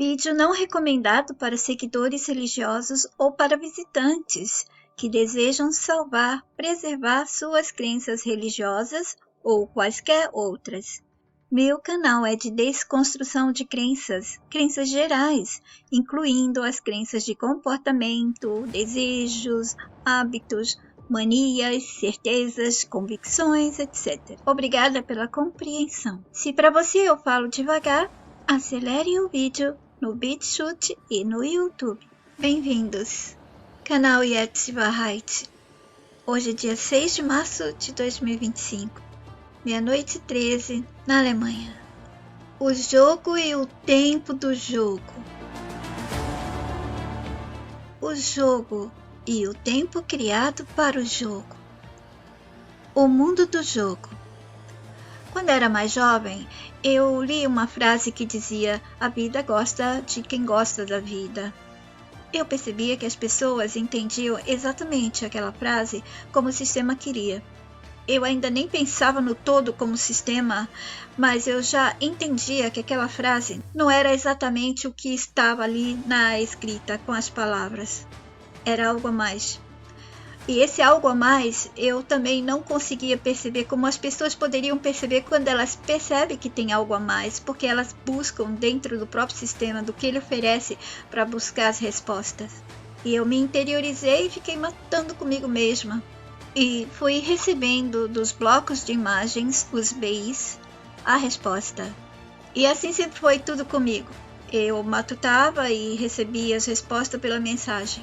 Vídeo não recomendado para seguidores religiosos ou para visitantes que desejam salvar, preservar suas crenças religiosas ou quaisquer outras. Meu canal é de desconstrução de crenças gerais, incluindo as crenças de comportamento, desejos, hábitos, manias, certezas, convicções, etc. Obrigada pela compreensão. Se para você eu falo devagar, acelere o vídeo no BitChute e no YouTube. Bem-vindos! Canal Yetzi Wahrheit. Hoje é dia 6 de março de 2025, meia-noite 13, na Alemanha. O jogo e o tempo do jogo. O jogo e o tempo criado para o jogo. O mundo do jogo. Quando era mais jovem, eu li uma frase que dizia: a vida gosta de quem gosta da vida. Eu percebia que as pessoas entendiam exatamente aquela frase como o sistema queria. Eu ainda nem pensava no todo como sistema, mas eu já entendia que aquela frase não era exatamente o que estava ali na escrita com as palavras. Era algo a mais. E esse algo a mais eu também não conseguia perceber como as pessoas poderiam perceber quando elas percebem que tem algo a mais, porque elas buscam dentro do próprio sistema do que ele oferece para buscar as respostas. E eu me interiorizei e fiquei matando comigo mesma. E fui recebendo dos blocos de imagens, os BIs, a resposta. E assim sempre foi tudo comigo. Eu matutava e recebia as respostas pela mensagem.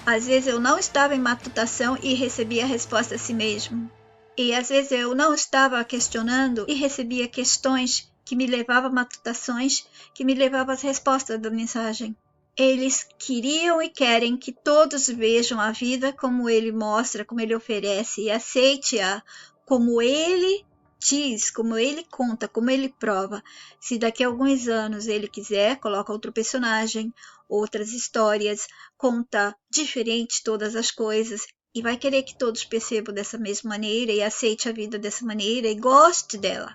Às vezes eu não estava em matutação e recebia a resposta a si mesmo. E às vezes eu não estava questionando e recebia questões que me levavam a matutações, que me levavam às respostas da mensagem. Eles queriam e querem que todos vejam a vida como ele mostra, como ele oferece e aceite-a como ele diz, como ele conta, como ele prova. Se daqui a alguns anos ele quiser, coloca outro personagem, outras histórias, conta diferente todas as coisas e vai querer que todos percebam dessa mesma maneira e aceite a vida dessa maneira e goste dela.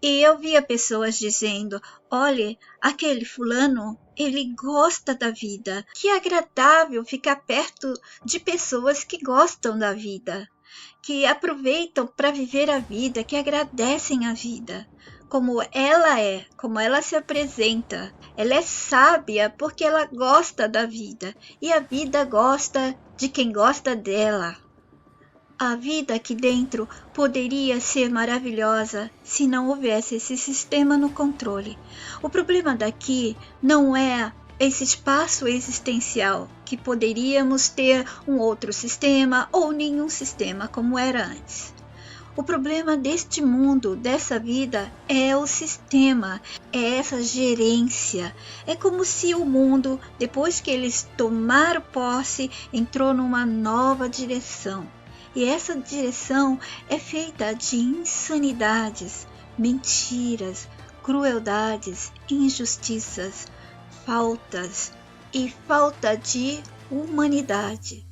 E eu via pessoas dizendo: olha, aquele fulano, ele gosta da vida. Que agradável ficar perto de pessoas que gostam da vida, que aproveitam para viver a vida, que agradecem a vida. Como ela é, como ela se apresenta. Ela é sábia porque ela gosta da vida e a vida gosta de quem gosta dela. A vida aqui dentro poderia ser maravilhosa se não houvesse esse sistema no controle. O problema daqui não é esse espaço existencial, que poderíamos ter um outro sistema ou nenhum sistema como era antes. O problema deste mundo, dessa vida, é o sistema, é essa gerência. É como se o mundo, depois que eles tomaram posse, entrou numa nova direção. E essa direção é feita de insanidades, mentiras, crueldades, injustiças, faltas e falta de humanidade.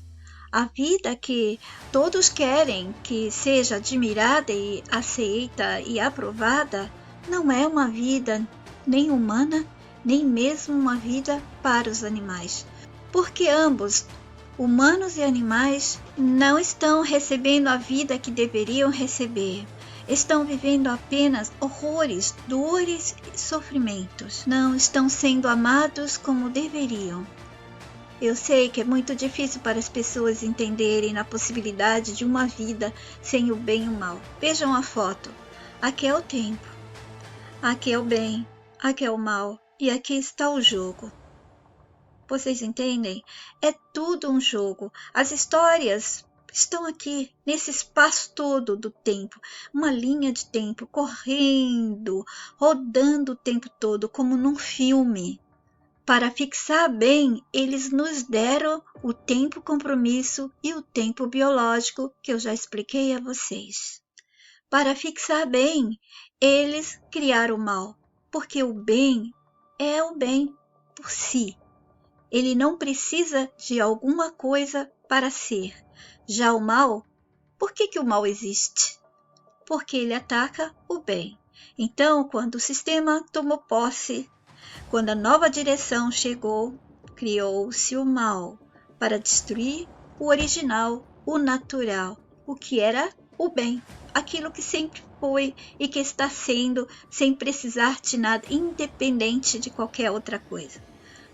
A vida que todos querem que seja admirada e aceita e aprovada não é uma vida nem humana, nem mesmo uma vida para os animais, porque ambos, humanos e animais, não estão recebendo a vida que deveriam receber. Estão vivendo apenas horrores, dores e sofrimentos. Não estão sendo amados como deveriam. Eu sei que é muito difícil para as pessoas entenderem na possibilidade de uma vida sem o bem e o mal. Vejam a foto. Aqui é o tempo. Aqui é o bem. Aqui é o mal. E aqui está o jogo. Vocês entendem? É tudo um jogo. As histórias estão aqui, nesse espaço todo do tempo. Uma linha de tempo correndo, rodando o tempo todo, como num filme. Para fixar bem, eles nos deram o tempo compromisso e o tempo biológico, que eu já expliquei a vocês. Para fixar bem, eles criaram o mal, porque o bem é o bem por si. Ele não precisa de alguma coisa para ser. Já o mal, por que o mal existe? Porque ele ataca o bem. Então, quando o sistema tomou posse, Quando a nova direção chegou, criou-se o mal para destruir o original, o natural, o que era o bem, aquilo que sempre foi e que está sendo sem precisar de nada, independente de qualquer outra coisa.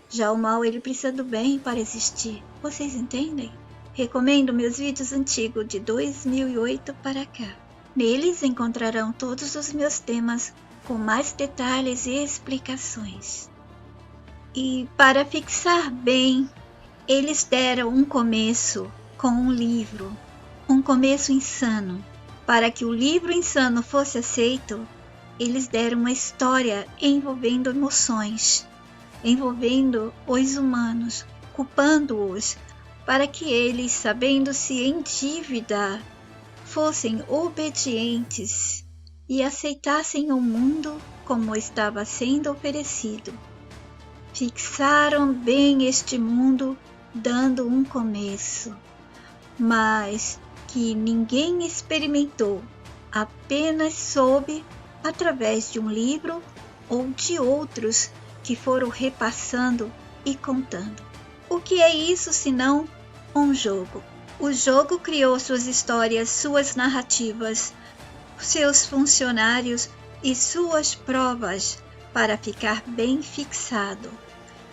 Já o mal, ele precisa do bem para existir. Vocês entendem? Recomendo meus vídeos antigos de 2008 para cá. Neles encontrarão todos os meus temas com mais detalhes e explicações. E para fixar bem, eles deram um começo com um livro, um começo insano. Para que o livro insano fosse aceito, eles deram uma história envolvendo emoções, envolvendo os humanos, culpando-os, para que eles, sabendo-se em dívida, fossem obedientes e aceitassem o mundo como estava sendo oferecido. Fixaram bem este mundo, dando um começo, mas que ninguém experimentou, apenas soube através de um livro ou de outros que foram repassando e contando. O que é isso senão um jogo? O jogo criou suas histórias, suas narrativas, seus funcionários e suas provas para ficar bem fixado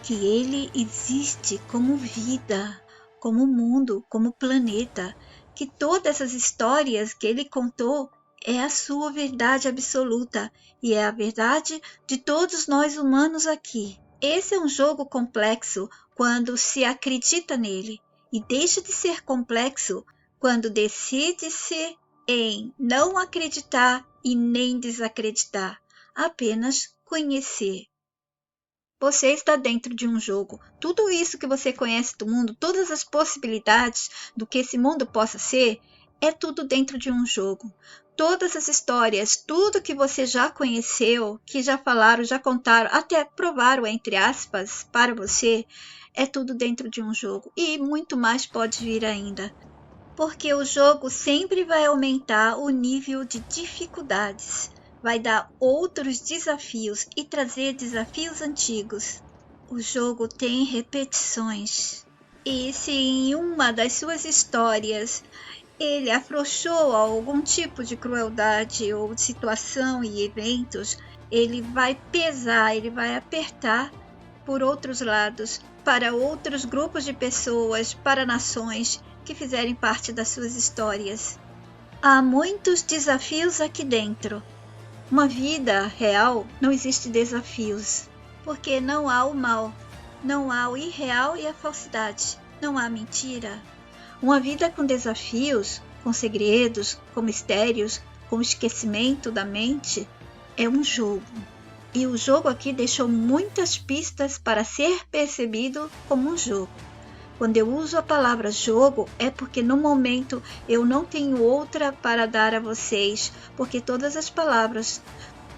que ele existe como vida, como mundo, como planeta, que todas essas histórias que ele contou é a sua verdade absoluta e é a verdade de todos nós humanos aqui. Esse é um jogo complexo quando se acredita nele e deixa de ser complexo quando decide-se em não acreditar e nem desacreditar, apenas conhecer. Você está dentro de um jogo. Tudo isso que você conhece do mundo, todas as possibilidades do que esse mundo possa ser, é tudo dentro de um jogo. Todas as histórias, tudo que você já conheceu, que já falaram, já contaram, até provaram, entre aspas, para você, é tudo dentro de um jogo. E muito mais pode vir ainda. Porque o jogo sempre vai aumentar o nível de dificuldades. Vai dar outros desafios e trazer desafios antigos. O jogo tem repetições. E se em uma das suas histórias ele afrouxou algum tipo de crueldade ou de situação e eventos, ele vai pesar, ele vai apertar por outros lados, para outros grupos de pessoas, para nações que fizerem parte das suas histórias. Há muitos desafios aqui dentro. Uma vida real não existe desafios, porque não há o mal, não há o irreal e a falsidade, não há mentira. Uma vida com desafios, com segredos, com mistérios, com esquecimento da mente, é um jogo. E o jogo aqui deixou muitas pistas para ser percebido como um jogo. Quando eu uso a palavra jogo, é porque no momento eu não tenho outra para dar a vocês, porque todas as palavras,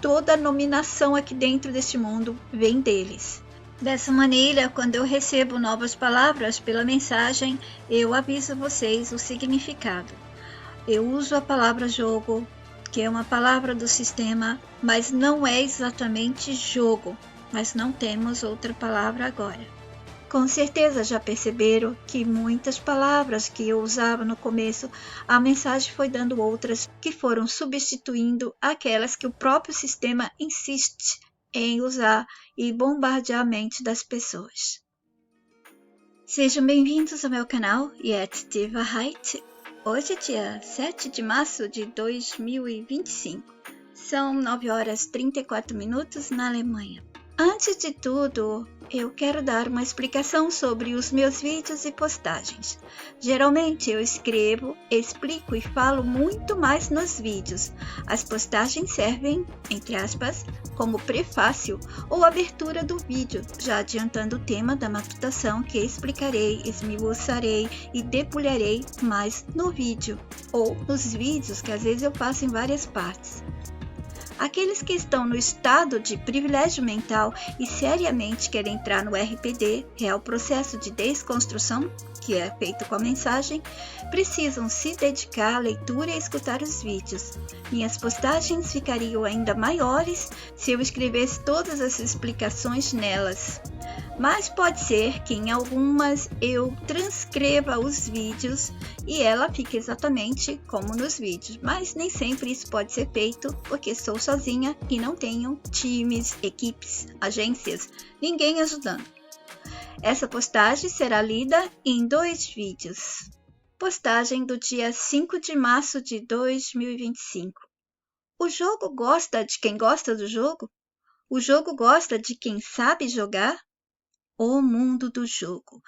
toda a nominação aqui dentro deste mundo vem deles. Dessa maneira, quando eu recebo novas palavras pela mensagem, eu aviso vocês o significado. Eu uso a palavra jogo, que é uma palavra do sistema, mas não é exatamente jogo, mas não temos outra palavra agora. Com certeza já perceberam que muitas palavras que eu usava no começo, a mensagem foi dando outras que foram substituindo aquelas que o próprio sistema insiste em usar e bombardear a mente das pessoas. Sejam bem-vindos ao meu canal Yet Diva Height. Hoje é dia 7 de março de 2025. São 9 horas 34 minutos na Alemanha. Antes de tudo, eu quero dar uma explicação sobre os meus vídeos e postagens. Geralmente eu escrevo, explico e falo muito mais nos vídeos. As postagens servem, entre aspas, como prefácio ou abertura do vídeo, já adiantando o tema da matutação que explicarei, esmiuçarei e debulharei mais no vídeo, ou nos vídeos que às vezes eu faço em várias partes. Aqueles que estão no estado de privilégio mental e seriamente querem entrar no RPD, Real Processo de Desconstrução, que é feito com a mensagem, precisam se dedicar à leitura e escutar os vídeos. Minhas postagens ficariam ainda maiores se eu escrevesse todas as explicações nelas. Mas pode ser que em algumas eu transcreva os vídeos e ela fique exatamente como nos vídeos. Mas nem sempre isso pode ser feito porque sou sozinha e não tenho times, equipes, agências, ninguém ajudando. Essa postagem será lida em 2 vídeos. Postagem do dia 5 de março de 2025. O jogo gosta de quem gosta do jogo? O jogo gosta de quem sabe jogar? O mundo do jogo.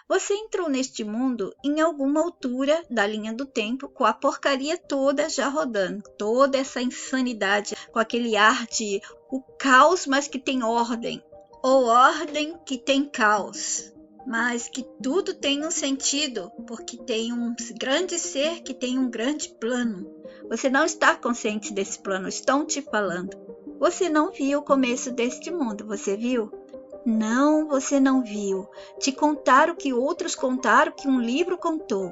Você entrou neste mundo em alguma altura da linha do tempo com a porcaria toda já rodando. Toda essa insanidade com aquele ar de o caos, mas que tem ordem. Ou ordem que tem caos, mas que tudo tem um sentido, porque tem um grande ser que tem um grande plano. Você não está consciente desse plano, estão te falando. Você não viu o começo deste mundo, você viu? Não, você não viu. Te contaram que outros contaram que um livro contou.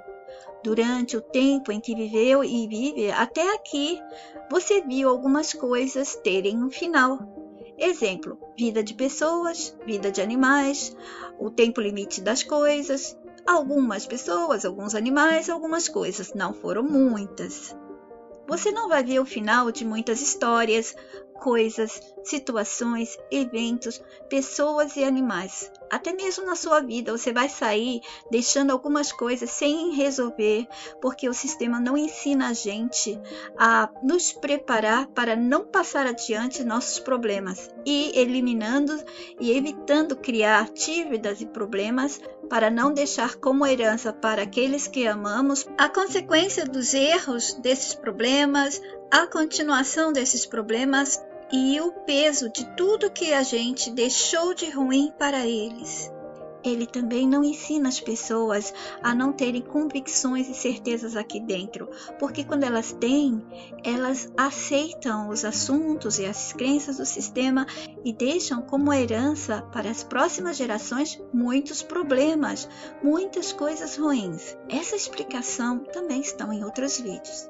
Durante o tempo em que viveu e vive até aqui, você viu algumas coisas terem um final. Exemplo, vida de pessoas, vida de animais, o tempo limite das coisas. Algumas pessoas, alguns animais, algumas coisas, não foram muitas. Você não vai ver o final de muitas histórias, coisas, situações, eventos, pessoas e animais. Até mesmo na sua vida você vai sair deixando algumas coisas sem resolver, porque o sistema não ensina a gente a nos preparar para não passar adiante nossos problemas e eliminando e evitando criar dívidas e problemas para não deixar como herança para aqueles que amamos a consequência dos erros desses problemas, a continuação desses problemas e o peso de tudo que a gente deixou de ruim para eles. Ele também não ensina as pessoas a não terem convicções e certezas aqui dentro, porque quando elas têm, elas aceitam os assuntos e as crenças do sistema e deixam como herança para as próximas gerações muitos problemas, muitas coisas ruins. Essa explicação também está em outros vídeos.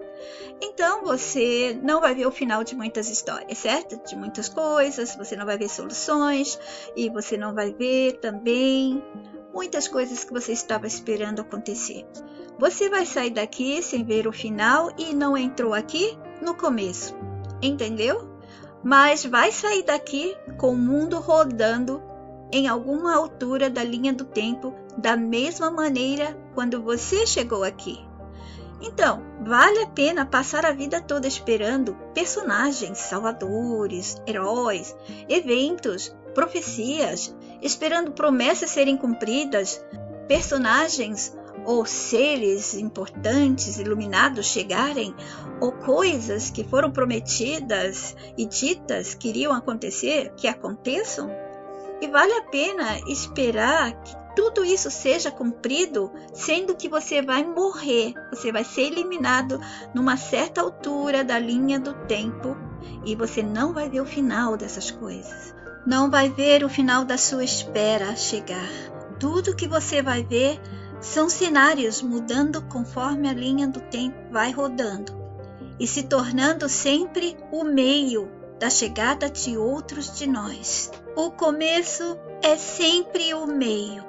Então você não vai ver o final de muitas histórias, certo? De muitas coisas, você não vai ver soluções e você não vai ver também muitas coisas que você estava esperando acontecer. Você vai sair daqui sem ver o final e não entrou aqui no começo, entendeu? Mas vai sair daqui com o mundo rodando em alguma altura da linha do tempo da mesma maneira quando você chegou aqui. Então, vale a pena passar a vida toda esperando personagens, salvadores, heróis, eventos, profecias, esperando promessas serem cumpridas, personagens ou seres importantes, iluminados chegarem, ou coisas que foram prometidas e ditas que iriam acontecer, que aconteçam? E vale a pena esperar que tudo isso seja cumprido, sendo que você vai morrer, você vai ser eliminado numa certa altura da linha do tempo e você não vai ver o final dessas coisas. Não vai ver o final da sua espera chegar. Tudo que você vai ver são cenários mudando conforme a linha do tempo vai rodando e se tornando sempre o meio da chegada de outros de nós. O começo é sempre o meio.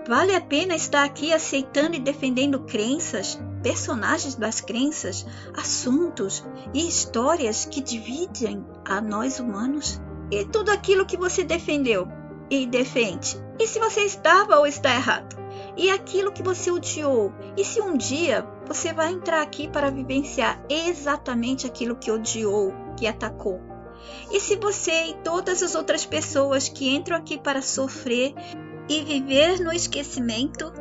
Vale a pena estar aqui aceitando e defendendo crenças, personagens das crenças, assuntos e histórias que dividem a nós humanos? E tudo aquilo que você defendeu e defende? E se você estava ou está errado? E aquilo que você odiou? E se um dia você vai entrar aqui para vivenciar exatamente aquilo que odiou, que atacou? E se você e todas as outras pessoas que entram aqui para sofrer e viver no esquecimento?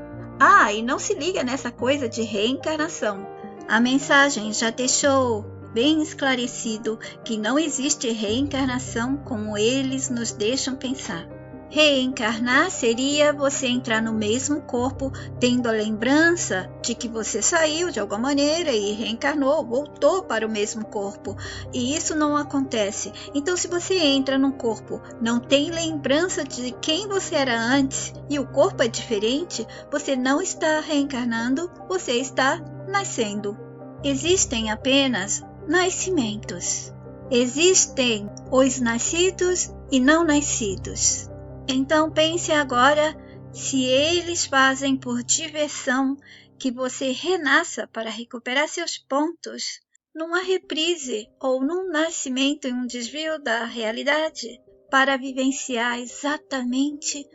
E não se liga nessa coisa de reencarnação. A mensagem já deixou bem esclarecido que não existe reencarnação como eles nos deixam pensar. Reencarnar seria você entrar no mesmo corpo, tendo a lembrança de que você saiu de alguma maneira e reencarnou, voltou para o mesmo corpo. E isso não acontece. Então, se você entra num corpo, não tem lembrança de quem você era antes e o corpo é diferente, você não está reencarnando, você está nascendo. Existem apenas nascimentos. Existem os nascidos e não nascidos. Então pense agora se eles fazem por diversão que você renasça para recuperar seus pontos numa reprise ou num nascimento em um desvio da realidade para vivenciar exatamente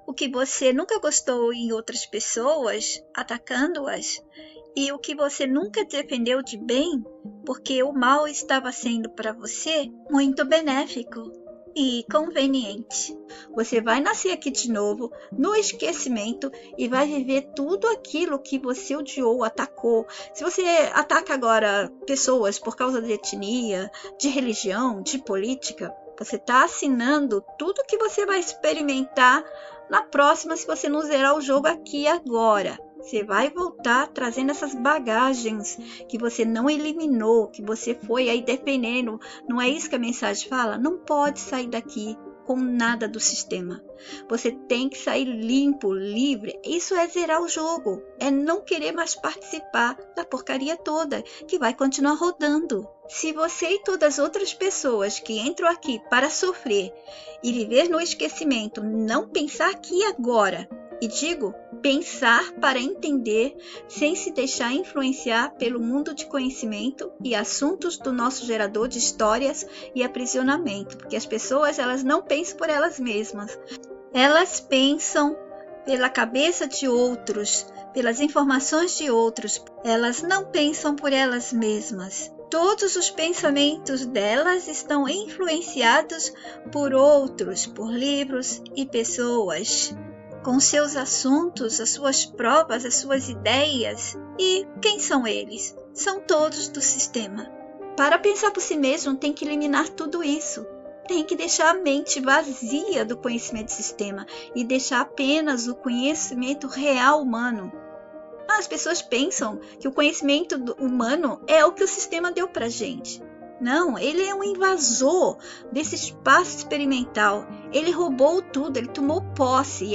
o que você nunca gostou em outras pessoas, atacando-as, e o que você nunca defendeu de bem, porque o mal estava sendo para você muito benéfico e conveniente. Você vai nascer aqui de novo, no esquecimento, e vai viver tudo aquilo que você odiou, atacou. Se você ataca agora pessoas por causa de etnia, de religião, de política, você está assinando tudo que você vai experimentar na próxima se você não zerar o jogo aqui agora. Você vai voltar trazendo essas bagagens que você não eliminou, que você foi aí defendendo. Não é isso que a mensagem fala? Não pode sair daqui com nada do sistema. Você tem que sair limpo, livre. Isso é zerar o jogo. É não querer mais participar da porcaria toda, que vai continuar rodando. Se você e todas as outras pessoas que entram aqui para sofrer e viver no esquecimento não pensar aqui agora, e digo, pensar para entender, sem se deixar influenciar pelo mundo de conhecimento e assuntos do nosso gerador de histórias e aprisionamento, porque as pessoas elas não pensam por elas mesmas, elas pensam pela cabeça de outros, pelas informações de outros, elas não pensam por elas mesmas. Todos os pensamentos delas estão influenciados por outros, por livros e pessoas, com seus assuntos, as suas provas, as suas ideias. E quem são eles? São todos do sistema. Para pensar por si mesmo, tem que eliminar tudo isso. Tem que deixar a mente vazia do conhecimento do sistema e deixar apenas o conhecimento real humano. As pessoas pensam que o conhecimento humano é o que o sistema deu para a gente. Não, ele é um invasor desse espaço experimental. Ele roubou tudo, ele tomou posse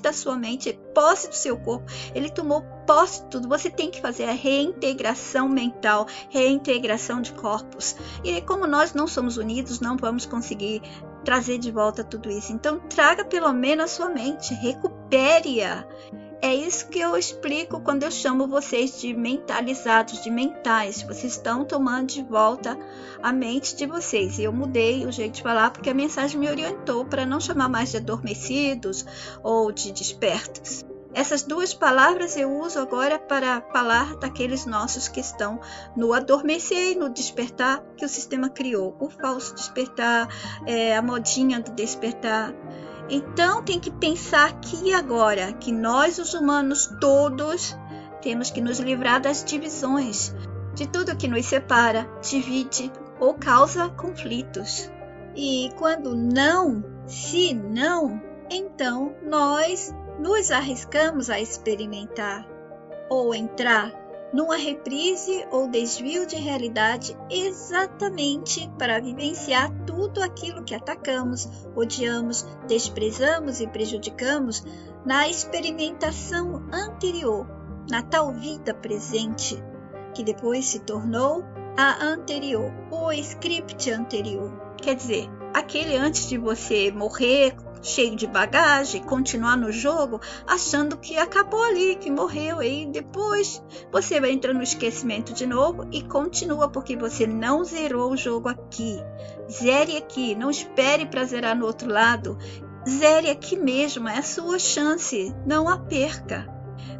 da sua mente, posse do seu corpo, ele tomou posse de tudo. Você tem que fazer a reintegração mental, reintegração de corpos. E como nós não somos unidos, não vamos conseguir trazer de volta tudo isso. Então traga pelo menos a sua mente, recupere-a. É isso que eu explico quando eu chamo vocês de mentalizados, de mentais. Vocês estão tomando de volta a mente de vocês. E eu mudei o jeito de falar porque a mensagem me orientou para não chamar mais de adormecidos ou de despertos. Essas duas palavras eu uso agora para falar daqueles nossos que estão no adormecer e no despertar que o sistema criou. O falso despertar, a modinha do despertar. Então tem que pensar aqui e agora que nós, os humanos todos, temos que nos livrar das divisões, de tudo que nos separa, divide ou causa conflitos. E quando não, se não, então nós nos arriscamos a experimentar ou entrar numa reprise ou desvio de realidade exatamente para vivenciar tudo aquilo que atacamos, odiamos, desprezamos e prejudicamos na experimentação anterior, na tal vida presente, que depois se tornou a anterior, o script anterior. Quer dizer, aquele antes de você morrer, cheio de bagagem, continuar no jogo, achando que acabou ali, que morreu, e depois você vai entrar no esquecimento de novo e continua, porque você não zerou o jogo aqui. Zere aqui, não espere para zerar no outro lado. Zere aqui mesmo, é a sua chance, não a perca.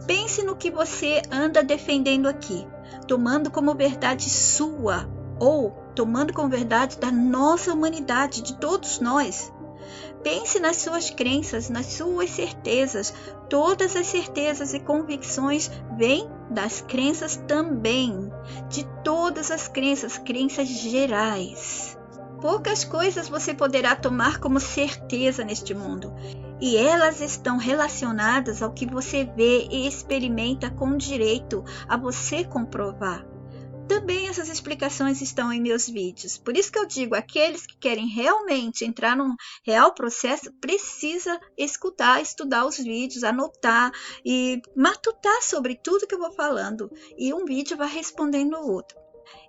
Pense no que você anda defendendo aqui, tomando como verdade sua, ou tomando como verdade da nossa humanidade, de todos nós. Pense nas suas crenças, nas suas certezas. Todas as certezas e convicções vêm das crenças também, de todas as crenças, crenças gerais. Poucas coisas você poderá tomar como certeza neste mundo, e elas estão relacionadas ao que você vê e experimenta com direito a você comprovar. Também essas explicações estão em meus vídeos. Por isso que eu digo, aqueles que querem realmente entrar num real processo, precisa escutar, estudar os vídeos, anotar e matutar sobre tudo que eu vou falando. E um vídeo vai respondendo o outro.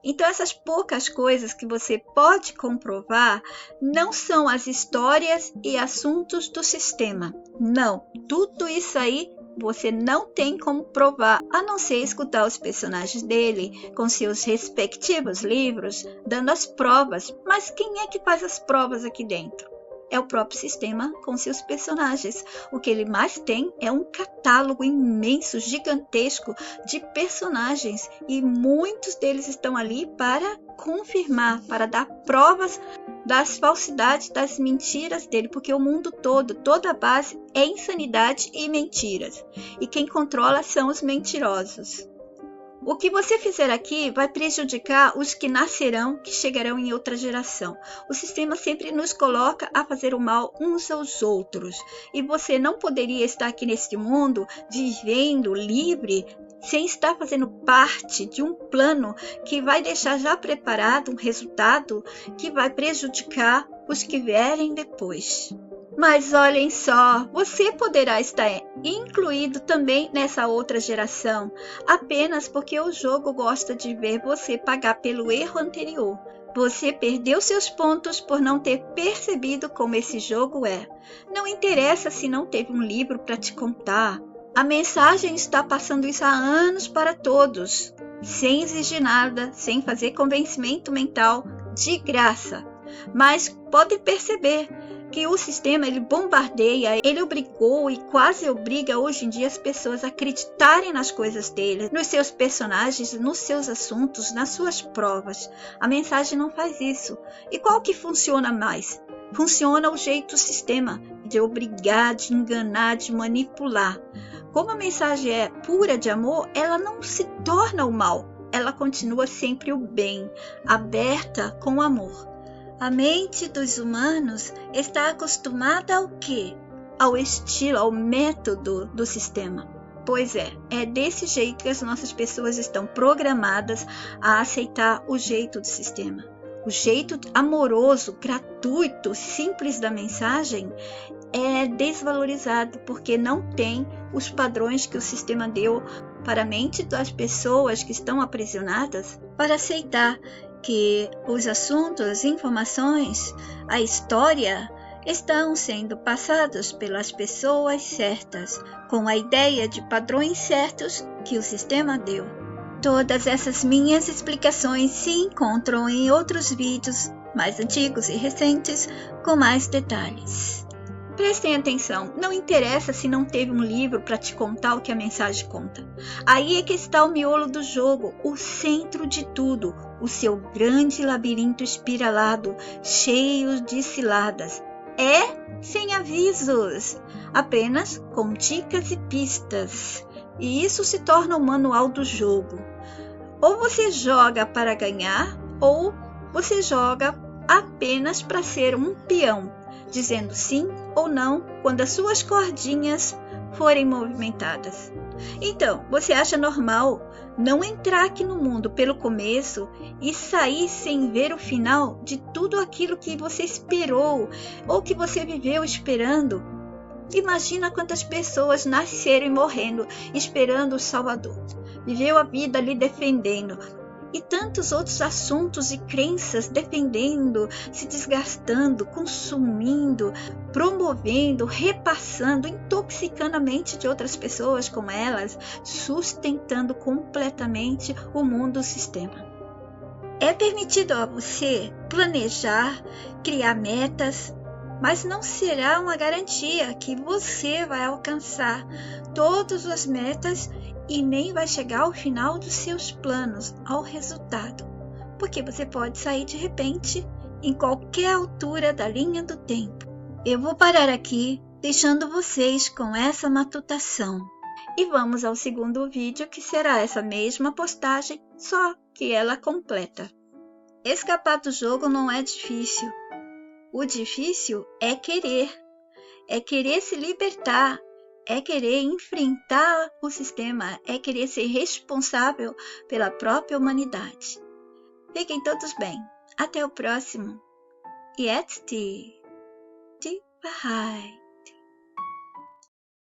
Então, essas poucas coisas que você pode comprovar não são as histórias e assuntos do sistema. Não, tudo isso aí você não tem como provar, a não ser escutar os personagens dele com seus respectivos livros, dando as provas. Mas quem é que faz as provas aqui dentro? É o próprio sistema com seus personagens. O que ele mais tem é um catálogo imenso, gigantesco de personagens, e muitos deles estão ali para confirmar, para dar provas das falsidades, das mentiras dele, porque o mundo todo, toda a base é insanidade e mentiras, e quem controla são os mentirosos. O que você fizer aqui vai prejudicar os que nascerão, que chegarão em outra geração. O sistema sempre nos coloca a fazer o mal uns aos outros. E você não poderia estar aqui neste mundo, vivendo livre, sem estar fazendo parte de um plano que vai deixar já preparado um resultado que vai prejudicar os que vierem depois. Mas olhem só, você poderá estar incluído também nessa outra geração, apenas porque o jogo gosta de ver você pagar pelo erro anterior. Você perdeu seus pontos por não ter percebido como esse jogo é. Não interessa se não teve um livro para te contar. A mensagem está passando isso há anos para todos, sem exigir nada, sem fazer convencimento mental, de graça. Mas podem perceber que o sistema ele bombardeia, ele obrigou e quase obriga hoje em dia as pessoas a acreditarem nas coisas dele, nos seus personagens, nos seus assuntos, nas suas provas. A mensagem não faz isso. E qual que funciona mais? Funciona o jeito do sistema, de obrigar, de enganar, de manipular. Como a mensagem é pura de amor, ela não se torna o mal, ela continua sempre o bem, aberta com amor. A mente dos humanos está acostumada ao quê? Ao estilo, ao método do sistema. Pois é desse jeito que as nossas pessoas estão programadas a aceitar o jeito do sistema. O jeito amoroso, gratuito, simples da mensagem é desvalorizado porque não tem os padrões que o sistema deu para a mente das pessoas que estão aprisionadas para aceitar que os assuntos, informações, a história estão sendo passados pelas pessoas certas, com a ideia de padrões certos que o sistema deu. Todas essas minhas explicações se encontram em outros vídeos mais antigos e recentes, com mais detalhes. Prestem atenção, não interessa se não teve um livro para te contar o que a mensagem conta. Aí é que está o miolo do jogo, o centro de tudo, o seu grande labirinto espiralado, cheio de ciladas. Sem avisos, apenas com dicas e pistas. E isso se torna o manual do jogo. Ou você joga para ganhar, ou você joga apenas para ser um peão, dizendo sim ou não quando as suas cordinhas forem movimentadas. Então, você acha normal não entrar aqui no mundo pelo começo e sair sem ver o final de tudo aquilo que você esperou ou que você viveu esperando? Imagina quantas pessoas nasceram e morrendo esperando o Salvador. Viveu a vida ali defendendo. E tantos outros assuntos e crenças defendendo, se desgastando, consumindo, promovendo, repassando, intoxicando a mente de outras pessoas com elas, sustentando completamente o mundo do sistema. É permitido a você planejar, criar metas, mas não será uma garantia que você vai alcançar todas as metas e nem vai chegar ao final dos seus planos, ao resultado, porque você pode sair de repente em qualquer altura da linha do tempo. Eu vou parar aqui, deixando vocês com essa matutação. E vamos ao segundo vídeo, que será essa mesma postagem, só que ela completa. Escapar do jogo não é difícil. O difícil é querer se libertar, é querer enfrentar o sistema, é querer ser responsável pela própria humanidade. Fiquem todos bem. Até o próximo. Yet Bahai.